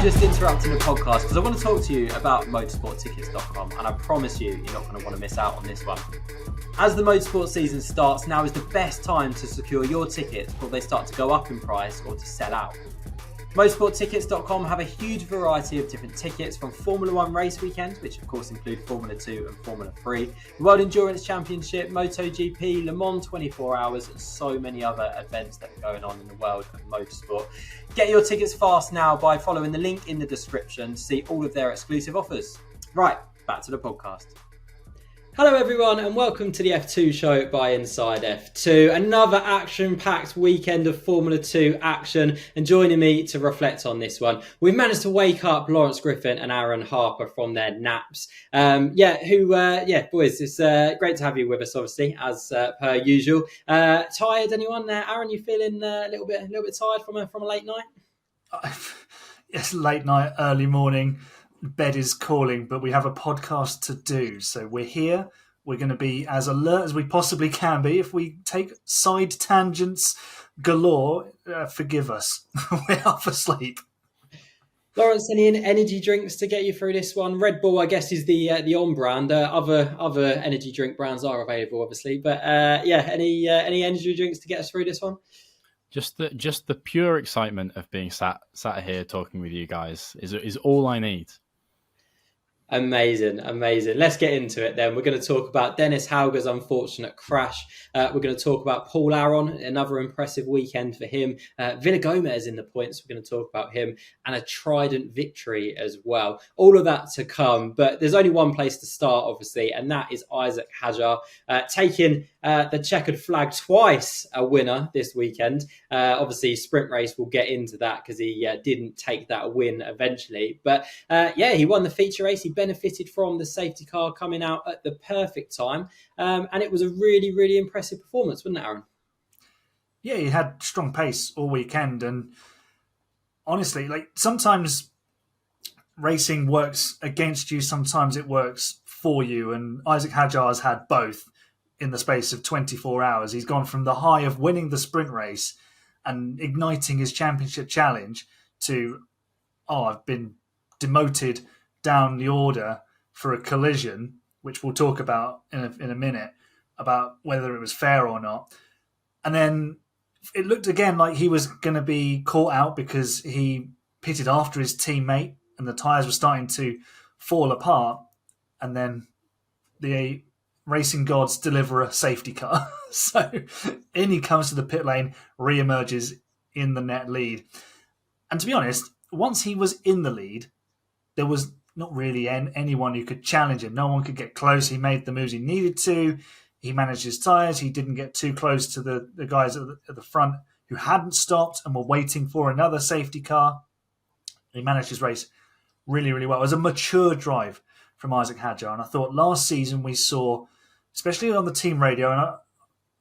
just interrupting the podcast because I want to talk to you about motorsporttickets.com, and I promise you, you're not going to want to miss out on this one. As the motorsport season starts, now is the best time to secure your tickets before they start to go up in price or to sell out. Motorsporttickets.com have a huge variety of different tickets from Formula 1 race weekends, which of course include Formula 2 and Formula 3, the World Endurance Championship, MotoGP, Le Mans 24 Hours, and so many other events that are going on in the world of motorsport. Get your tickets fast now by following the link in the description to see all of their exclusive offers. Right, back to the podcast. Hello everyone and welcome to the F2 show by Inside F2. Another action-packed weekend of Formula 2 action, and joining me to reflect on this one, we've managed to wake up Lawrence Griffin and Aaron Harper from their naps. Boys, it's great to have you with us, obviously, as per usual. Tired, anyone? Aaron, you feeling a little bit tired from a late night? Yes, late night, early morning. Bed is calling, but we have a podcast to do. So we're here. We're going to be as alert as we possibly can be. If we take side tangents galore, forgive us. We're half asleep. Lawrence, any energy drinks to get you through this one? Red Bull, I guess, is the on brand. Other energy drink brands are available, obviously. But any energy drinks to get us through this one? Just the pure excitement of being sat here talking with you guys is all I need. Amazing. Let's get into it then. We're going to talk about Dennis Hauger's unfortunate crash. We're going to talk about Paul Aron, another impressive weekend for him. Villa Gomez in the points, we're going to talk about him, and a Trident victory as well. All of that to come, but there's only one place to start, obviously, and that is Isaac Hadjar, taking the checkered flag twice, a winner this weekend. Obviously, sprint race, we'll get into that because he didn't take that win eventually. But he won the feature race. He benefited from the safety car coming out at the perfect time. And it was a really, really impressive performance, wasn't it, Aaron? Yeah, he had strong pace all weekend. And honestly, sometimes racing works against you, sometimes it works for you. And Isaac Hadjar's had both in the space of 24 hours. He's gone from the high of winning the sprint race and igniting his championship challenge to, I've been demoted down the order for a collision, which we'll talk about in a minute, about whether it was fair or not. And then it looked again like he was going to be caught out because he pitted after his teammate and the tyres were starting to fall apart. And then the racing gods deliver a safety car. So in he comes to the pit lane, re-emerges in the net lead. And to be honest, once he was in the lead, there was not really anyone who could challenge him. No one could get close. He made the moves he needed to. He managed his tyres. He didn't get too close to the guys at the front who hadn't stopped and were waiting for another safety car. He managed his race really, really well. It was a mature drive from Isaac Hadjar. And I thought last season we saw, especially on the team radio, and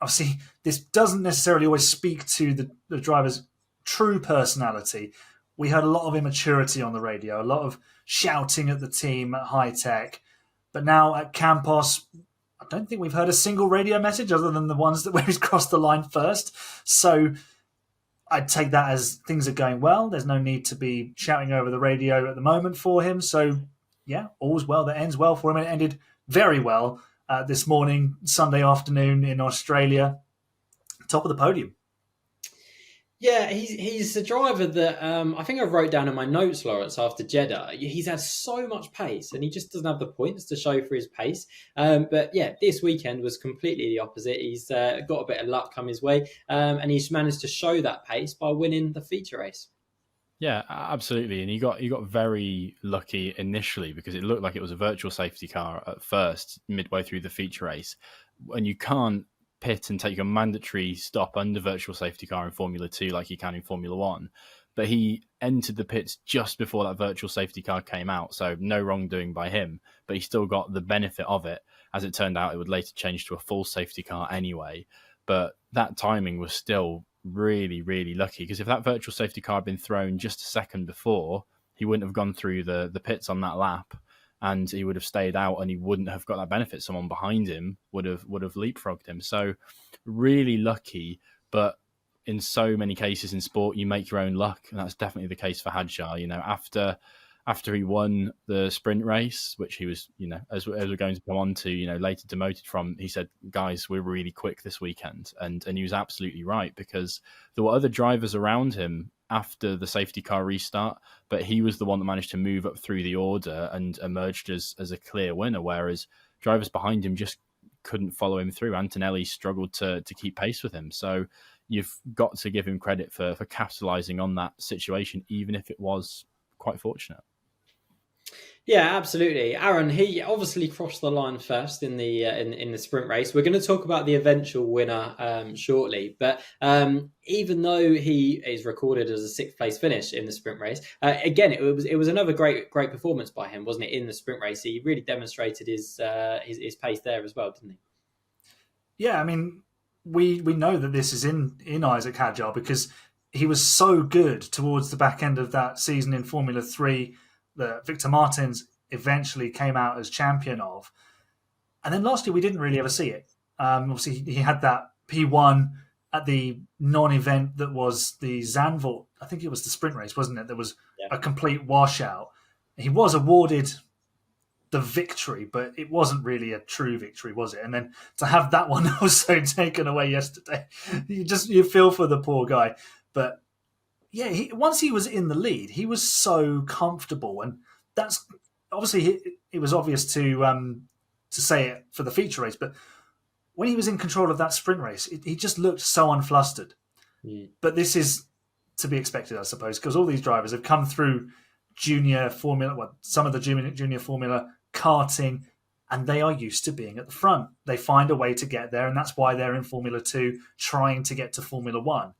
obviously this doesn't necessarily always speak to the driver's true personality. We heard a lot of immaturity on the radio, a lot of shouting at the team at high tech. But now at Campos, I don't think we've heard a single radio message other than the ones where he's crossed the line first. So I'd take that as things are going well. There's no need to be shouting over the radio at the moment for him. So yeah, all's well that ends well for him. And it ended very well this morning, Sunday afternoon in Australia, top of the podium. Yeah, he's a driver that I think I wrote down in my notes, Lawrence, after Jeddah. He's had so much pace and he just doesn't have the points to show for his pace. But yeah, this weekend was completely the opposite. He's got a bit of luck come his way and he's managed to show that pace by winning the feature race. Yeah, absolutely. And he got very lucky initially because it looked like it was a virtual safety car at first, midway through the feature race. And you can't pit and take a mandatory stop under virtual safety car in Formula 2 like you can in Formula 1. But he entered the pits just before that virtual safety car came out, so no wrongdoing by him, but he still got the benefit of it. As it turned out, it would later change to a full safety car anyway, but that timing was still really, really lucky, because if that virtual safety car had been thrown just a second before, he wouldn't have gone through the pits on that lap, and he would have stayed out and he wouldn't have got that benefit. Someone behind him would have leapfrogged him. So really lucky, but in so many cases in sport, you make your own luck, and that's definitely the case for Hadjar. After he won the sprint race, which he was, as we're going to come on to, later demoted from, he said, guys, we're really quick this weekend. And he was absolutely right, because there were other drivers around him after the safety car restart, but he was the one that managed to move up through the order and emerged as a clear winner, whereas drivers behind him just couldn't follow him through. Antonelli struggled to keep pace with him. So you've got to give him credit for capitalising on that situation, even if it was quite fortunate. Yeah, absolutely. Aaron, he obviously crossed the line first in the sprint race. We're going to talk about the eventual winner shortly, but even though he is recorded as a sixth place finish in the sprint race, again, it was another great performance by him, wasn't it? In the sprint race, he really demonstrated his pace there as well, didn't he? Yeah, I mean, we know that this is in Isaac Hadjar, because he was so good towards the back end of that season in Formula 3 that Victor Martins eventually came out as champion of. And then last year, we didn't really ever see it. Obviously, he had that P1 at the non-event that was the Zandvoort. I think it was the sprint race, wasn't it? There was a complete washout. He was awarded the victory, but it wasn't really a true victory, was it? And then to have that one also taken away yesterday, you feel for the poor guy. But yeah, once he was in the lead, he was so comfortable, and that's obviously it was obvious to say it for the feature race. But when he was in control of that sprint race, he just looked so unflustered. Mm. But this is to be expected, I suppose, because all these drivers have come through junior Formula, some of the junior Formula karting, and they are used to being at the front. They find a way to get there, and that's why they're in Formula 2 trying to get to Formula 1.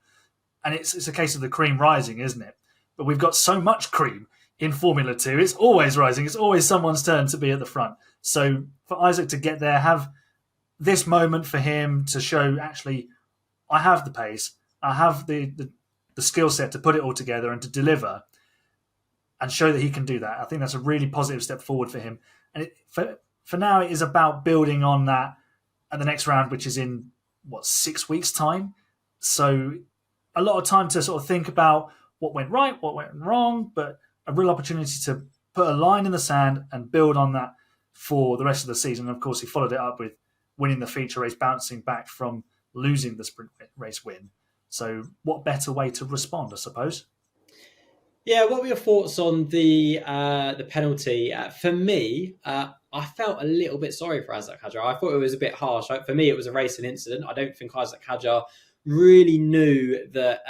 And it's a case of the cream rising, isn't it? But we've got so much cream in Formula 2. It's always rising. It's always someone's turn to be at the front. So for Isaac to get there, have this moment for him to show, actually, I have the pace. I have the skill set to put it all together and to deliver and show that he can do that. I think that's a really positive step forward for him. And for now, it is about building on that at the next round, which is in, 6 weeks' time? So a lot of time to sort of think about what went right, what went wrong, but a real opportunity to put a line in the sand and build on that for the rest of the season. And of course, he followed it up with winning the feature race, bouncing back from losing the sprint race win. So what better way to respond, I suppose? Yeah, what were your thoughts on the penalty? For me, I felt a little bit sorry for Isaac Hadjar. I thought it was a bit harsh. For me, it was a racing incident. I don't think Isaac Hadjar really knew that.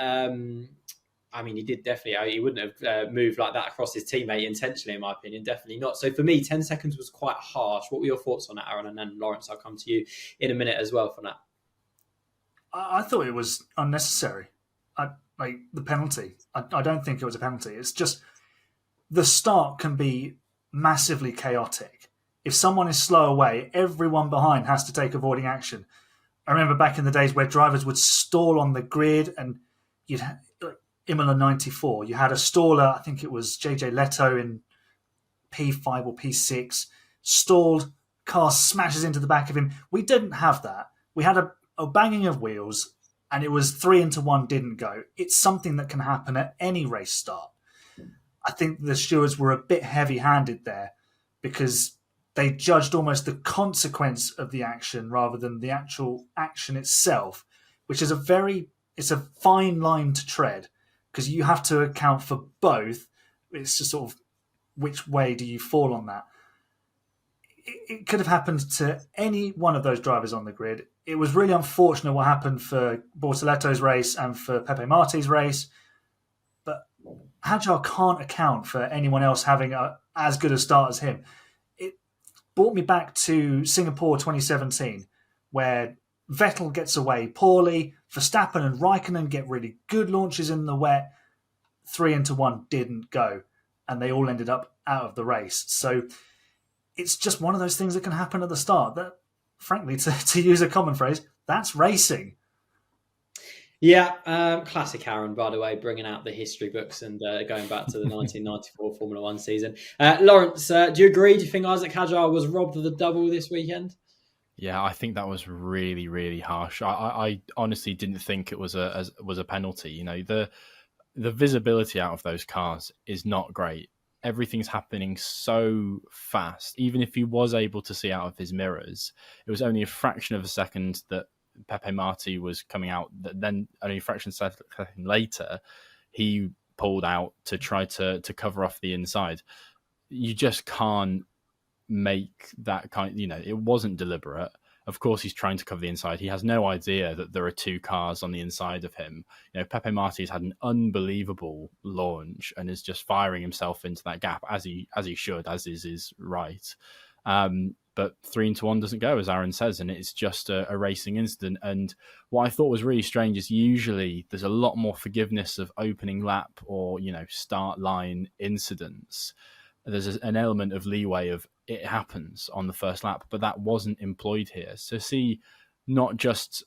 He did definitely. He wouldn't have moved like that across his teammate intentionally, in my opinion. Definitely not. So for me, 10 seconds was quite harsh. What were your thoughts on that, Aaron? And then Lawrence, I'll come to you in a minute as well for that. I thought it was unnecessary. The penalty. I don't think it was a penalty. It's just the start can be massively chaotic. If someone is slow away, everyone behind has to take avoiding action. I remember back in the days where drivers would stall on the grid, and you'd Imola 94, you had a staller, I think it was JJ Leto in P5 or P6, stalled, car smashes into the back of him. We didn't have that. We had a banging of wheels, and it was 3-1 didn't go. It's something that can happen at any race start. I think the stewards were a bit heavy-handed there because they judged almost the consequence of the action rather than the actual action itself, which is it's a fine line to tread because you have to account for both. It's just sort of which way do you fall on that. It could have happened to any one of those drivers on the grid. It was really unfortunate what happened for Bortoletto's race and for Pepe Marti's race, but Hadjar can't account for anyone else having as good a start as him. It brought me back to Singapore 2017, where Vettel gets away poorly, Verstappen and Raikkonen get really good launches in the wet, 3-1 didn't go, and they all ended up out of the race. So it's just one of those things that can happen at the start. That, frankly, to use a common phrase, that's racing. Yeah, classic Aaron, by the way, bringing out the history books and going back to the 1994 Formula 1 season. Lawrence, do you agree? Do you think Isaac Hadjar was robbed of the double this weekend? Yeah, I think that was really, really harsh. I honestly didn't think it was a penalty. You know, the visibility out of those cars is not great. Everything's happening so fast. Even if he was able to see out of his mirrors, it was only a fraction of a second that Pepe Marti was coming out. That then only a fraction of a second later, he pulled out to try to cover off the inside. You just can't make that kind. You know, it wasn't deliberate. Of course, he's trying to cover the inside. He has no idea that there are two cars on the inside of him. You know, Pepe Marti's had an unbelievable launch and is just firing himself into that gap as he should, as is his right. But 3-1 doesn't go, as Aaron says, and it's just a racing incident. And what I thought was really strange is usually there's a lot more forgiveness of opening lap or, you know, start line incidents. There's an element of leeway of it happens on the first lap, but that wasn't employed here. So see, not just,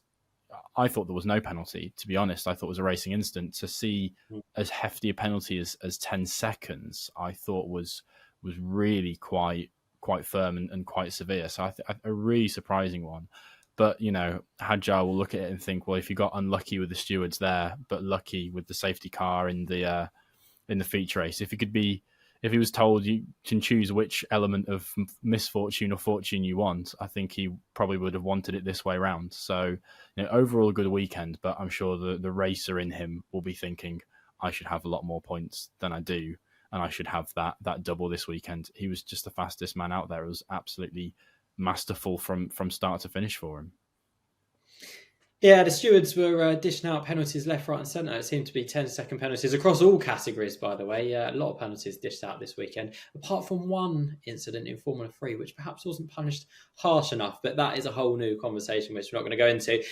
I thought there was no penalty, to be honest. I thought it was a racing incident. To see as hefty a penalty as 10 seconds, I thought was really quite firm and quite severe. So a really surprising one. But, you know, Hadjar will look at it and think, well, if you got unlucky with the stewards there, but lucky with the safety car in the feature race, if he was told you can choose which element of misfortune or fortune you want, I think he probably would have wanted it this way around. So, you know, overall a good weekend, but I'm sure the racer in him will be thinking, I should have a lot more points than I do, and I should have that double this weekend. He was just the fastest man out there. It was absolutely masterful from start to finish for him. Yeah, the stewards were dishing out penalties left, right and centre. It seemed to be 10-second penalties across all categories, by the way. A lot of penalties dished out this weekend, apart from one incident in Formula 3, which perhaps wasn't punished harsh enough, but that is a whole new conversation, which we're not going to go into.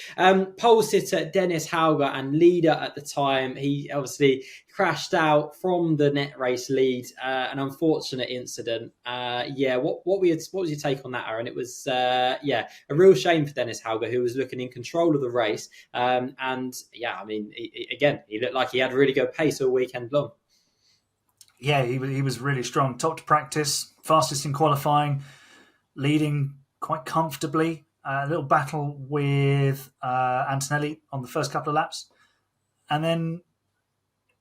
Pole sitter Dennis Hauger and leader at the time, he obviously crashed out from the net race lead. An unfortunate incident. What was your take on that, Aaron? It was a real shame for Dennis Hauger, who was looking in control of the race. He looked like he had really good pace all weekend long. Yeah, he was really strong. Top to practice, fastest in qualifying, leading quite comfortably. A little battle with Antonelli on the first couple of laps. And then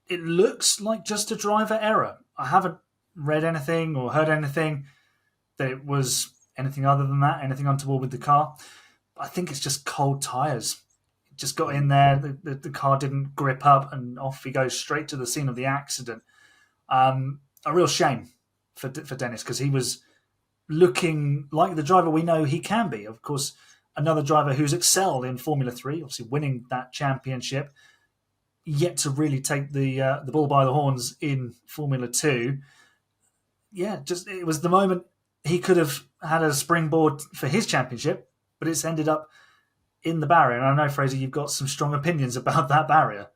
it looks like just a driver error. I haven't read anything or heard anything that it was anything other than that, anything untoward with the car. I think it's just cold tyres. It just got in there, the car didn't grip up, and off he goes straight to the scene of the accident. A real shame for Dennis, because he was looking like the driver we know he can be. Of course, another driver who's excelled in Formula 3, obviously winning that championship, yet to really take the bull by the horns in Formula 2. Yeah, just it was the moment he could have had a springboard for his championship, but it's ended up in the barrier. And I know, Fraser, you've got some strong opinions about that barrier.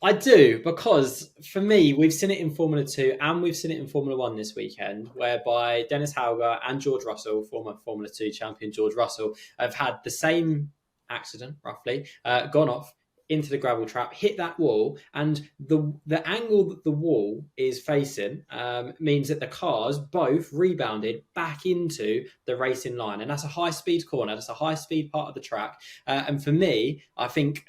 I do, because for me, we've seen it in Formula 2 and we've seen it in Formula 1 this weekend, whereby Dennis Hauger and George Russell, former Formula 2 champion George Russell, have had the same accident, roughly, gone off into the gravel trap, hit that wall, and the angle that the wall is facing means that the cars both rebounded back into the racing line. And that's a high-speed corner. That's a high-speed part of the track. And for me, I think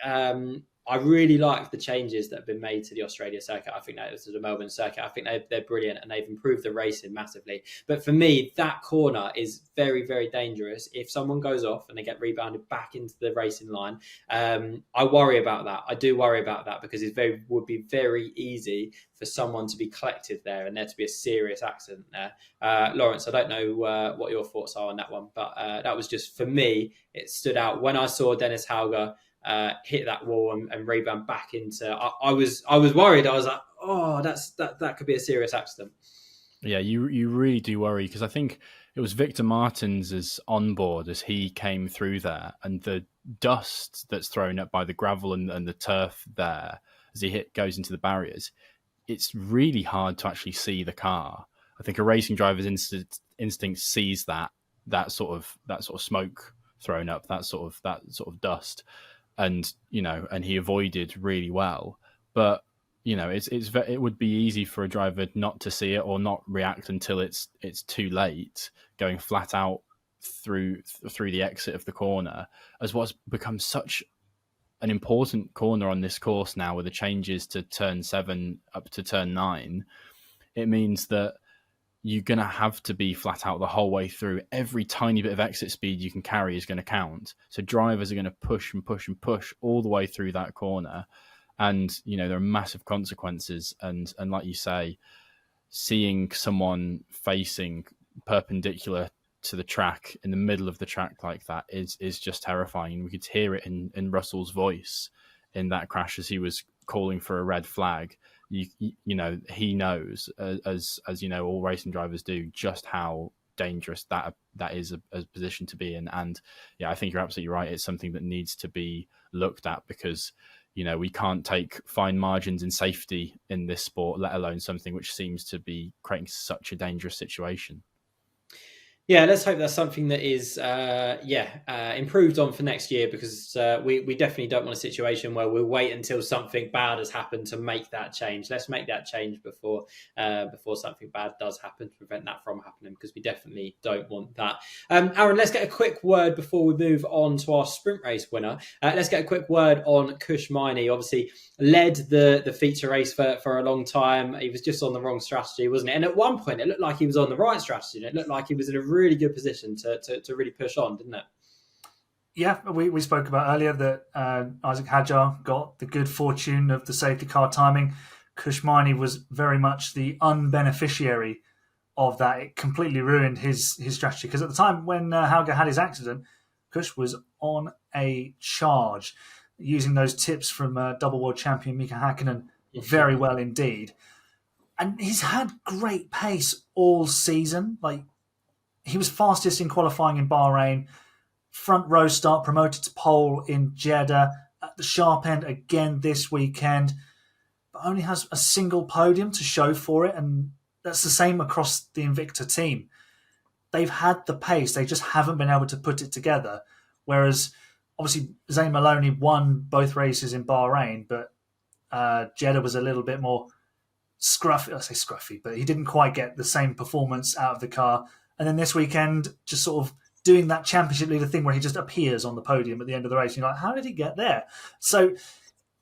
I really like the changes that have been made to the Australia circuit. I think that to the Melbourne circuit. I think they're brilliant and they've improved the racing massively. But for me, that corner is very, very dangerous. If someone goes off and they get rebounded back into the racing line, I worry about that. I do worry about that, because it would be very easy for someone to be collected there and there to be a serious accident there. Lawrence, I don't know what your thoughts are on that one, but that was just, for me, it stood out when I saw Dennis Hauger hit that wall and rebound back into. I was worried. I was like, oh, that could be a serious accident. Yeah, you really do worry, because I think it was Victor Martins' onboard as he came through there, and the dust that's thrown up by the gravel and the turf there as he goes into the barriers. It's really hard to actually see the car. I think a racing driver's instinct sees that sort of smoke thrown up, that sort of dust. And, you know, and he avoided really well. But, you know, it would be easy for a driver not to see it or not react until it's too late, going flat out through the exit of the corner, as what's become such an important corner on this course now with the changes to turn 7 up to turn 9. It means that you're going to have to be flat out the whole way through. Every tiny bit of exit speed you can carry is going to count. So drivers are going to push and push and push all the way through that corner. And, there are massive consequences. And like you say, seeing someone facing perpendicular to the track in the middle of the track like that is just terrifying. We could hear it in Russell's voice in that crash as he was calling for a red flag. He knows, as all racing drivers do, just how dangerous that is a position to be in. And I think you're absolutely right. It's something that needs to be looked at, because we can't take fine margins in safety in this sport, let alone something which seems to be creating such a dangerous situation. Yeah, let's hope that's something that is improved on for next year, because we definitely don't want a situation where we'll wait until something bad has happened to make that change. Let's make that change before something bad does happen, to prevent that from happening, because we definitely don't want that. Aaron, let's get a quick word before we move on to our sprint race winner. Let's get a quick word on Kush Mione. Obviously led the feature race for a long time. He was just on the wrong strategy, wasn't it? And at one point it looked like he was on the right strategy, and it looked like he was in a really good position to really push on, didn't it? Yeah, we spoke about earlier that Isaac Hadjar got the good fortune of the safety car timing. Kush Mione was very much the unbeneficiary of that. It completely ruined his strategy, because at the time when Hadjar had his accident, Kush was on a charge, using those tips from double world champion Mika Hakkinen very well indeed. And he's had great pace all season. Like, he was fastest in qualifying in Bahrain, front row start, promoted to pole in Jeddah, at the sharp end again this weekend, but only has a single podium to show for it, and that's the same across the Invicta team. They've had the pace, they just haven't been able to put it together, whereas obviously Zane Maloney won both races in Bahrain, but Jeddah was a little bit more scruffy. I say scruffy, but he didn't quite get the same performance out of the car. And then this weekend, just sort of doing that championship leader thing where he just appears on the podium at the end of the race. And you're like, how did he get there? So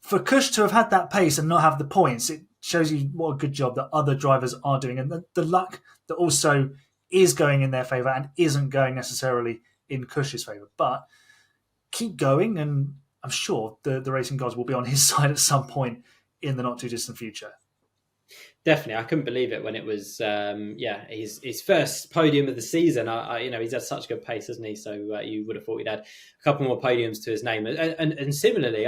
for Kush to have had that pace and not have the points, it shows you what a good job that other drivers are doing. And the luck that also is going in their favour and isn't going necessarily in Kush's favour. But keep going, and I'm sure the racing gods will be on his side at some point in the not too distant future. Definitely, I couldn't believe it when it was his first podium of the season. He's had such good pace, hasn't he? So you would have thought he'd had a couple more podiums to his name. And similarly,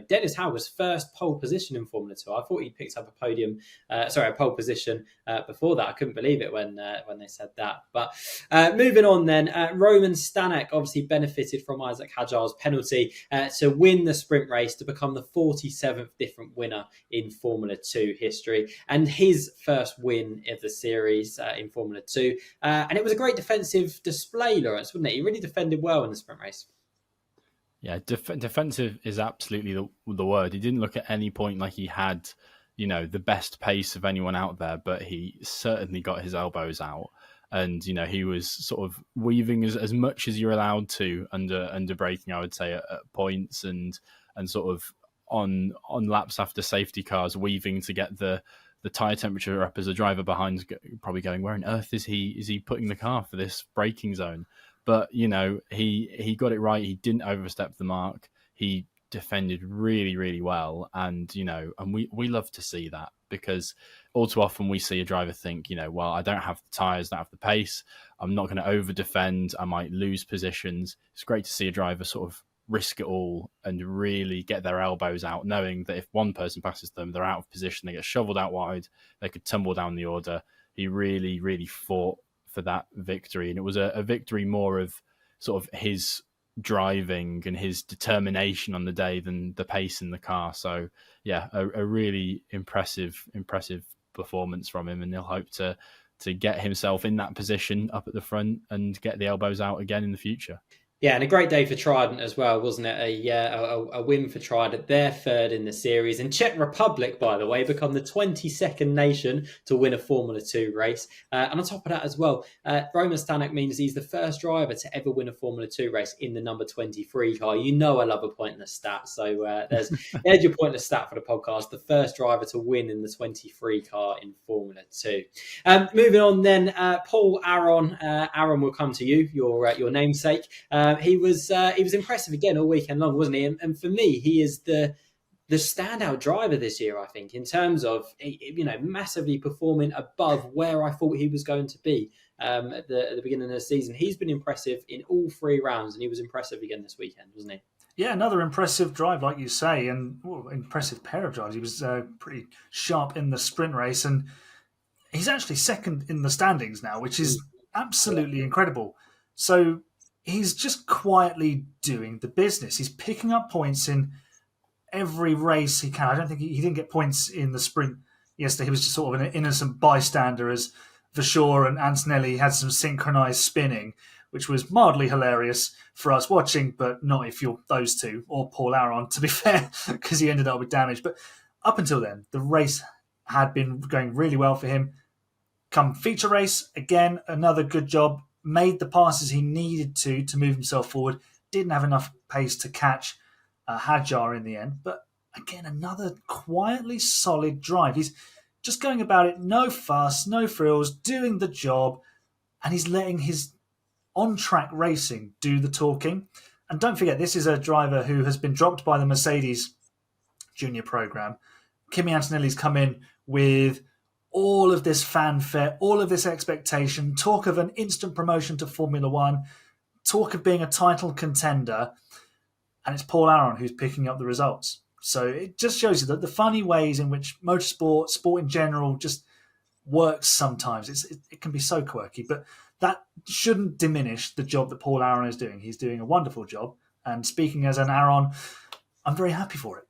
Dennis Hauger's first pole position in Formula 2. I thought he'd picked up a pole position before that. I couldn't believe it when they said that. But moving on then, Roman Stanek obviously benefited from Isaac Hadjar's penalty to win the sprint race, to become the 47th different winner in Formula 2 history, and his first win of the series in Formula 2. And it was a great defensive display, Lawrence, wasn't it? He really defended well in the sprint race. Yeah, defensive is absolutely the word. He didn't look at any point like he had, the best pace of anyone out there, but he certainly got his elbows out. And, he was sort of weaving as much as you're allowed to under braking, I would say, at points, and sort of on laps after safety cars, weaving to get the tyre temperature up, as a driver behind probably going, where on earth is he putting the car for this braking zone? But, he got it right. He didn't overstep the mark. He defended really, really well. And, and we love to see that, because all too often we see a driver think, well, I don't have the tyres, don't have the pace. I'm not going to over defend. I might lose positions. It's great to see a driver sort of risk it all and really get their elbows out, knowing that if one person passes them, they're out of position, they get shoveled out wide, they could tumble down the order. He really, really fought for that victory. And it was a victory more of sort of his driving and his determination on the day than the pace in the car. So yeah, a really impressive performance from him, and he'll hope to get himself in that position up at the front and get the elbows out again in the future. Yeah, and a great day for Trident as well, wasn't it? A win for Trident. They're third in the series. And Czech Republic, by the way, become the 22nd nation to win a Formula 2 race. And on top of that as well, Roman Stanek means he's the first driver to ever win a Formula 2 race in the number 23 car. You know I love a pointless stat. So there's your pointless stat for the podcast. The first driver to win in the 23 car in Formula 2. Moving on then, Paul Aron. Aron will come to you, your namesake. He was impressive again all weekend long, wasn't he? And for me, he is the standout driver this year, I think, in terms of massively performing above where I thought he was going to be at the beginning of the season. He's been impressive in all 3 rounds, and he was impressive again this weekend, wasn't he? Yeah, another impressive drive, like you say, and impressive pair of drives. He was pretty sharp in the sprint race, and he's actually second in the standings now, which is absolutely incredible. So he's just quietly doing the business. He's picking up points in every race he can. I don't think he didn't get points in the sprint yesterday. He was just sort of an innocent bystander as Vershaw and Antonelli had some synchronized spinning, which was mildly hilarious for us watching, but not if you're those two, or Paul Aron, to be fair, because he ended up with damage. But up until then, the race had been going really well for him. Come feature race, again, another good job. Made the passes he needed to move himself forward. Didn't have enough pace to catch Hadjar in the end. But again, another quietly solid drive. He's just going about it, no fuss, no frills, doing the job. And he's letting his on-track racing do the talking. And don't forget, this is a driver who has been dropped by the Mercedes junior program. Kimmy Antonelli's come in with all of this fanfare, all of this expectation, talk of an instant promotion to Formula One, talk of being a title contender, and it's Paul Aron who's picking up the results. So it just shows you that the funny ways in which motorsport, sport in general, just works sometimes. It can be so quirky, but that shouldn't diminish the job that Paul Aron is doing. He's doing a wonderful job, and speaking as an Aron, I'm very happy for it.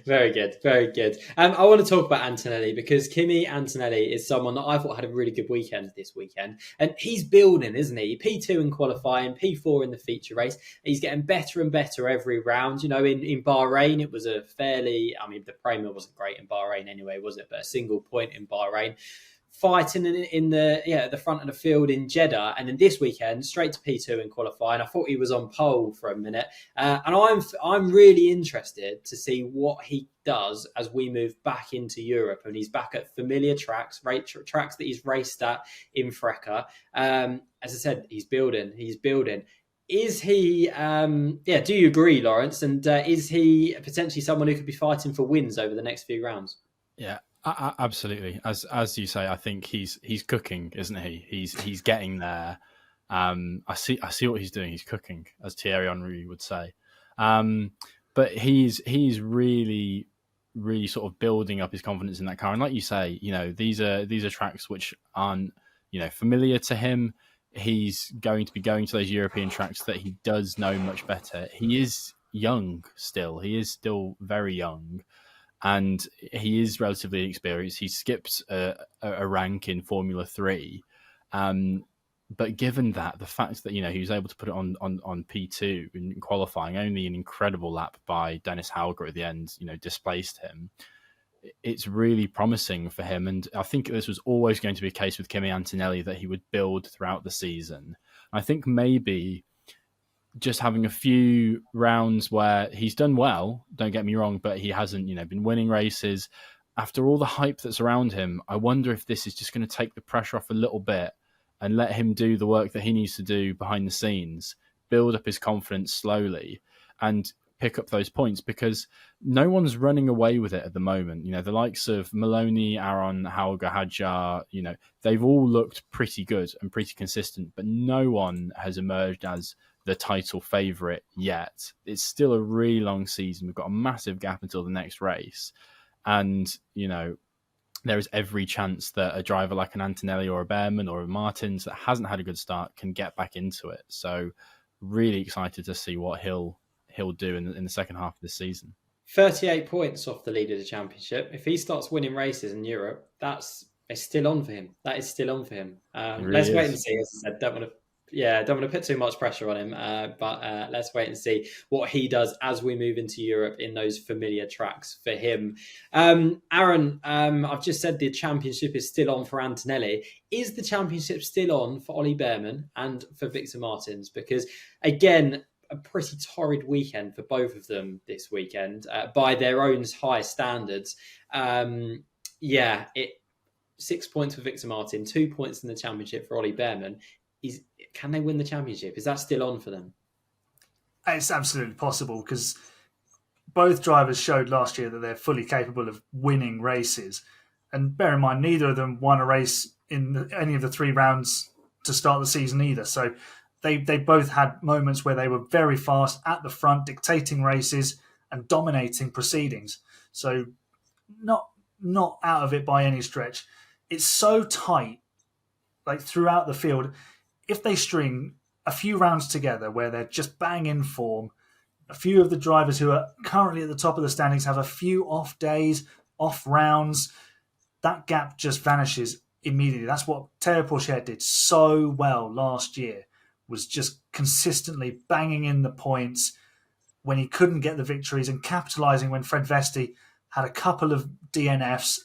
Very good, very good. I want to talk about Antonelli because Kimmy Antonelli is someone that I thought had a really good weekend this weekend. And he's building, isn't he? P2 in qualifying, P4 in the feature race. He's getting better and better every round. You know, in Bahrain, it was the Premier wasn't great in Bahrain anyway, was it? But a single point in Bahrain. Fighting in the front of the field in Jeddah, and then this weekend straight to P2 in qualifying. I thought he was on pole for a minute, and I'm really interested to see what he does as we move back into Europe, and he's back at familiar tracks, tracks that he's raced at in Freca. As I said, he's building. Is he? Do you agree, Lawrence? And is he potentially someone who could be fighting for wins over the next few rounds? Yeah. Absolutely, as you say, I think he's cooking, isn't he? He's getting there. I see what he's doing. He's cooking, as Thierry Henry would say. But he's really sort of building up his confidence in that car. And like you say, these are tracks which aren't familiar to him. He's going to be going to those European tracks that he does know much better. He is young still. He is still very young. And he is relatively experienced. He skipped a rank in Formula 3. But given that, the fact that he was able to put it on P2 in qualifying, only an incredible lap by Dennis Hauger at the end, displaced him. It's really promising for him. And I think this was always going to be a case with Kimmy Antonelli, that he would build throughout the season. I think maybe just having a few rounds where he's done well, don't get me wrong, but he hasn't, been winning races. After all the hype that's around him, I wonder if this is just going to take the pressure off a little bit and let him do the work that he needs to do behind the scenes, build up his confidence slowly and pick up those points, because no one's running away with it at the moment. The likes of Maloney, Aron, Hauger, Hadjar, they've all looked pretty good and pretty consistent, but no one has emerged as the title favourite yet. It's still a really long season. We've got a massive gap until the next race. And, there is every chance that a driver like an Antonelli or a Behrman or a Martins that hasn't had a good start can get back into it. So really excited to see what he'll do in the second half of the season. 38 points off the lead of the championship. If he starts winning races in Europe, it's still on for him. That is still on for him. Let's wait and see. As I said, don't want to Yeah, don't want to put too much pressure on him, but let's wait and see what he does as we move into Europe in those familiar tracks for him. Aaron, I've just said the championship is still on for Antonelli. Is the championship still on for Ollie Behrman and for Victor Martins? Because, again, a pretty torrid weekend for both of them this weekend by their own high standards. 6 points for Victor Martin, 2 points in the championship for Ollie Behrman. Can they win the championship? Is that still on for them? It's absolutely possible because both drivers showed last year that they're fully capable of winning races. And bear in mind, neither of them won a race in any of the 3 rounds to start the season either. So they both had moments where they were very fast at the front, dictating races and dominating proceedings. So not out of it by any stretch. It's so tight, like throughout the field. If they string a few rounds together where they're just bang in form, a few of the drivers who are currently at the top of the standings have a few off days, off rounds, that gap just vanishes immediately. That's what Teo Porcher did so well last year, was just consistently banging in the points when he couldn't get the victories and capitalising when Fred Vesti had a couple of DNFs,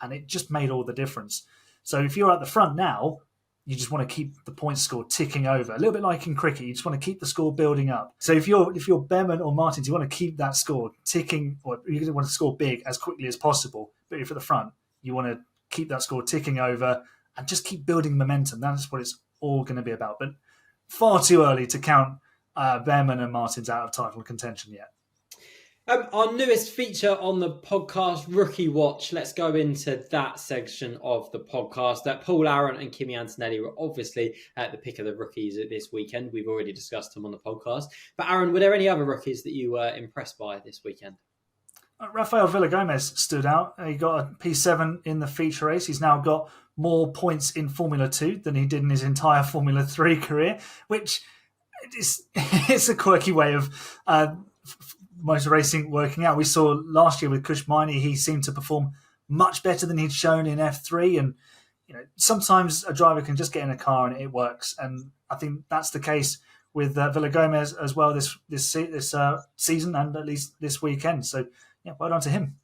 and it just made all the difference. So if you're at the front now, you just want to keep the points score ticking over. A little bit like in cricket, you just want to keep the score building up. So if you're Behrman or Martins, you want to keep that score ticking, or you want to score big as quickly as possible. But if you're at the front, you want to keep that score ticking over and just keep building momentum. That's what it's all going to be about. But far too early to count Behrman and Martins out of title contention yet. Our newest feature on the podcast, Rookie Watch. Let's go into that section of the podcast. Paul Aaron and Kimmy Antonelli were obviously at the pick of the rookies this weekend. We've already discussed them on the podcast. But Aaron, were there any other rookies that you were impressed by this weekend? Rafael Villagomez stood out. He got a P7 in the feature race. He's now got more points in Formula 2 than he did in his entire Formula 3 career, which it's a quirky way of motor racing working out. We saw last year with Kush Mione, he seemed to perform much better than he'd shown in F3. And sometimes a driver can just get in a car and it works. And I think that's the case with Villagomez as well this season and at least this weekend. So yeah, well done to him.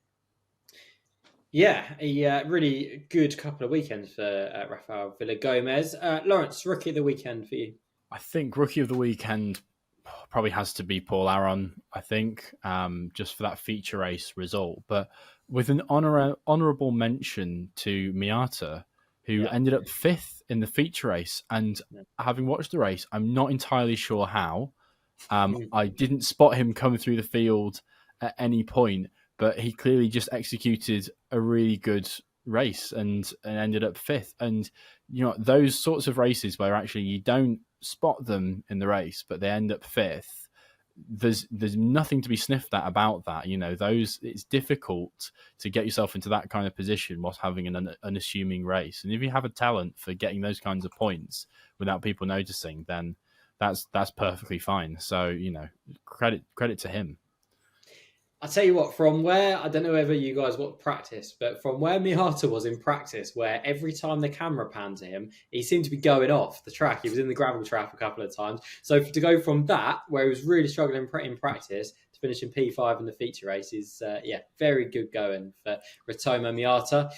Yeah, a really good couple of weekends for Rafael Villagomez. Lawrence, rookie of the weekend for you? I think rookie of the weekend probably has to be Paul Aaron, I think, just for that feature race result. But with an honourable mention to Miata, who ended up 5th in the feature race. And having watched the race, I'm not entirely sure how. I didn't spot him coming through the field at any point, but he clearly just executed a really good race and ended up 5th. And, those sorts of races where actually you don't spot them in the race, but they end up 5th, there's nothing to be sniffed at about that. It's difficult to get yourself into that kind of position whilst having an unassuming race. And if you have a talent for getting those kinds of points without people noticing, then that's perfectly fine. So, credit to him. I'll tell you what, from where, I don't know whether you guys watch practice, but from where Miata was in practice, where every time the camera panned to him, he seemed to be going off the track. He was in the gravel trap a couple of times. So to go from that, where he was really struggling in practice, to finish in P5 in the feature race is, very good going for Ritomo Miata.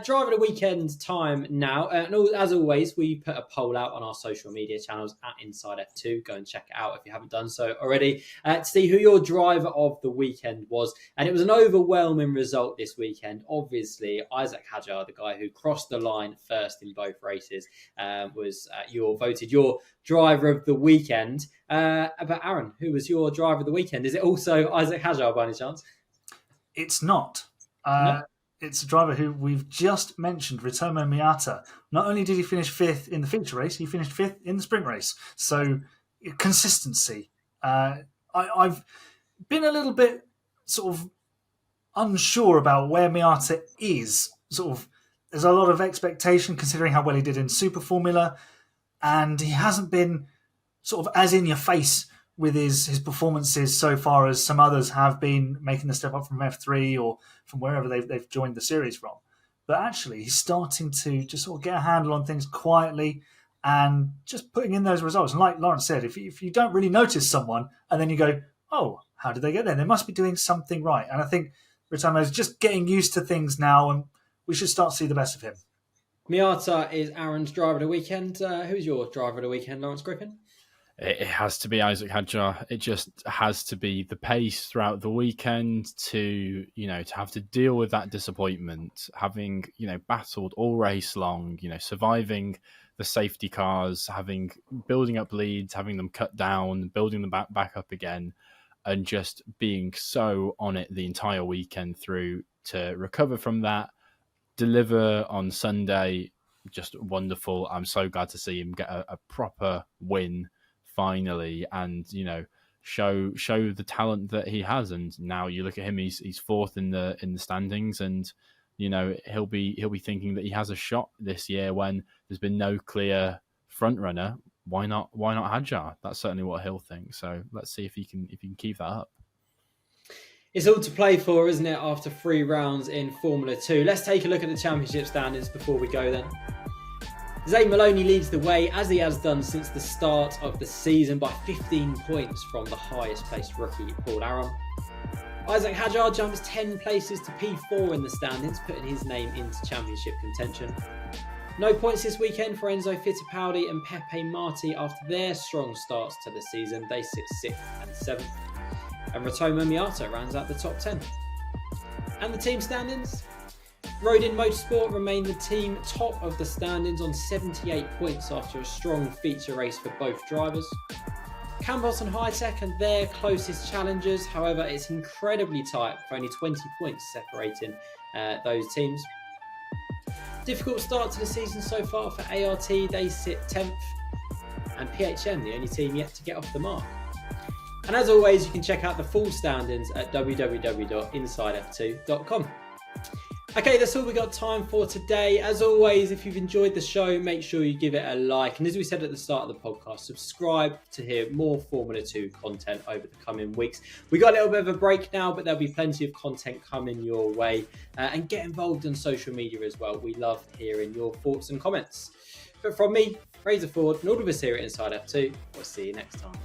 Driver of the weekend time now. And as always, we put a poll out on our social media channels at Inside F2. Go and check it out if you haven't done so already to see who your driver of the weekend was. And it was an overwhelming result this weekend. Obviously, Isaac Hadjar, the guy who crossed the line first in both races, was voted your driver of the weekend. But Aaron, who was your driver of the weekend? Is it also Isaac Hadjar by any chance? It's not. No. It's a driver who we've just mentioned, Ritomo Miata. Not only did he finish 5th in the feature race, he finished 5th in the sprint race. So consistency. I've been a little bit sort of unsure about where Miata is. There's a lot of expectation considering how well he did in Super Formula, and he hasn't been sort of as in your face with his performances so far as some others have been, making the step up from F3 or from wherever they've joined the series from. But actually, he's starting to just sort of get a handle on things quietly. and just putting in those results. And like Lawrence said, if you don't really notice someone and then you go, oh, how did they get there? They must be doing something right. And I think Ritomo is just getting used to things now, and we should start to see the best of him. Miata is Aaron's driver of the weekend. Who's your driver of the weekend, Lawrence Griffin? It has to be Isaac Hadjar. It just has to be the pace throughout the weekend to have to deal with that disappointment, having, battled all race long, surviving the safety cars, building up leads, having them cut down, building them back up again, and just being so on it the entire weekend through to recover from that, deliver on Sunday. Just wonderful. I'm so glad to see him get a proper win finally, and show the talent that he has. And now you look at him, he's fourth in the standings, and he'll be thinking that he has a shot this year when there's been no clear front runner. Why not Hadjar? That's certainly what he'll think. So let's see if he can keep that up. It's all to play for, isn't it, after 3 rounds in Formula 2? Let's take a look at the championship standings before we go then. Zane Maloney leads the way, as he has done since the start of the season, by 15 points from the highest placed rookie, Paul Aron. Isaac Hadjar jumps 10 places to P4 in the standings, putting his name into championship contention. No points this weekend for Enzo Fittipaldi and Pepe Marti after their strong starts to the season. They sit 6th and 7th. And Ritomo Miata rounds out the top 10. And the team standings? Rodin Motorsport remained the team top of the standings on 78 points after a strong feature race for both drivers. Campos and Hitech are their closest challengers, however it's incredibly tight with only 20 points separating those teams. Difficult start to the season so far for ART, they sit 10th, and PHM the only team yet to get off the mark. And as always, you can check out the full standings at www.insidef2.com. Okay, that's all we got time for today. As always, if you've enjoyed the show, make sure you give it a like. And as we said at the start of the podcast, subscribe to hear more Formula 2 content over the coming weeks. We got a little bit of a break now, but there'll be plenty of content coming your way. And get involved on social media as well. We love hearing your thoughts and comments. But from me, Fraser Ford, and all of us here at Inside F2, we'll see you next time.